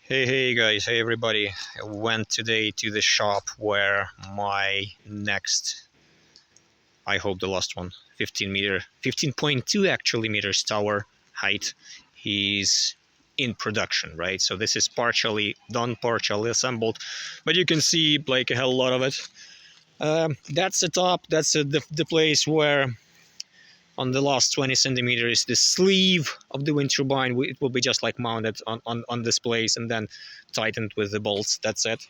Hey guys, hey everybody. I went today to the shop where my next, I hope the last one, 15.2 actually meters tower height is in production, right? So this is partially done, partially assembled, but you can see like a hell lot of it. That's the top, that's the place where on the last 20 centimeters the sleeve of the wind turbine, it will be just like mounted on this place and then tightened with the bolts. That's it.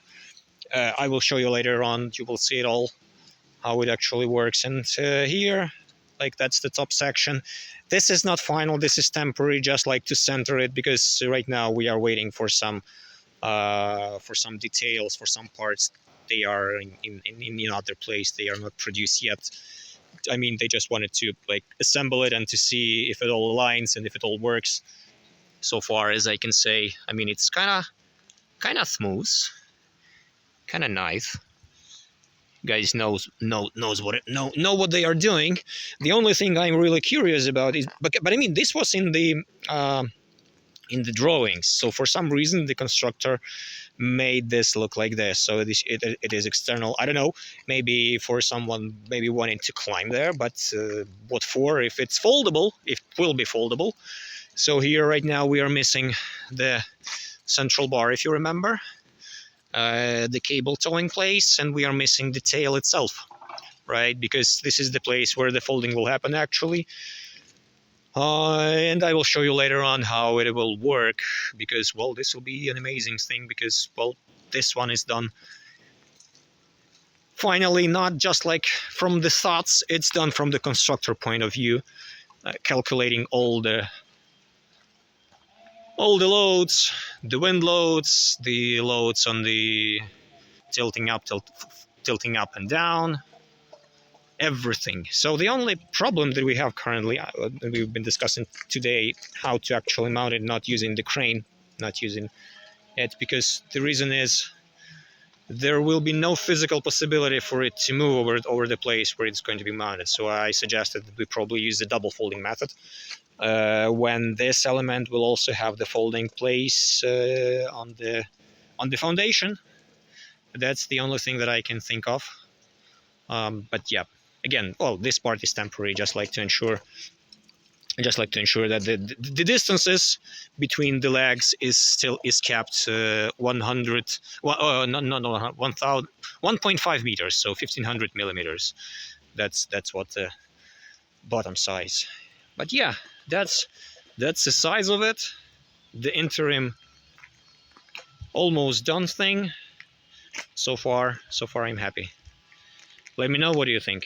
I will show you later on, you will see it all, how it actually works. And here, like, that's the top section. This is not final, this is temporary, just like to center it, because right now we are waiting for some details, for some parts. They are in other place, they are not produced yet. I mean, they just wanted to like assemble it and to see if it all aligns and if it all works. So far as I can say, I mean, it's kind of smooth, kind of nice. Guys knows know what they are doing. The only thing I'm really curious about is, but I mean, this was in the drawings. So for some reason, the constructor made this look like this. So it is external. I don't know. Maybe for someone maybe wanting to climb there, but what for? If it's foldable, it will be foldable. So here right now we are missing the central bar, if you remember, the cable towing place, and we are missing the tail itself, right? Because this is the place where the folding will happen actually. And I will show you later on how it will work, because, well, this will be an amazing thing, because, well, this one is done finally, not just like from the thoughts, it's done from the constructor point of view, calculating all the loads, the wind loads, the loads on the tilting up and down, everything. So the only problem that we have currently, we've been discussing today, how to actually mount it, not using the crane, not using it, because the reason is there will be no physical possibility for it to move over the place where it's going to be mounted. So I suggested that we probably use the double folding method, when this element will also have the folding place on the foundation. That's the only thing that I can think of. But yeah, again, well, this part is temporary, just like to ensure that the distances between the legs is kept 100, well, no 1000, 1.5 meters, so 1500 millimeters. That's what the bottom size. But yeah, that's the size of it. The interim almost done thing. So far I'm happy. Let me know what do you think.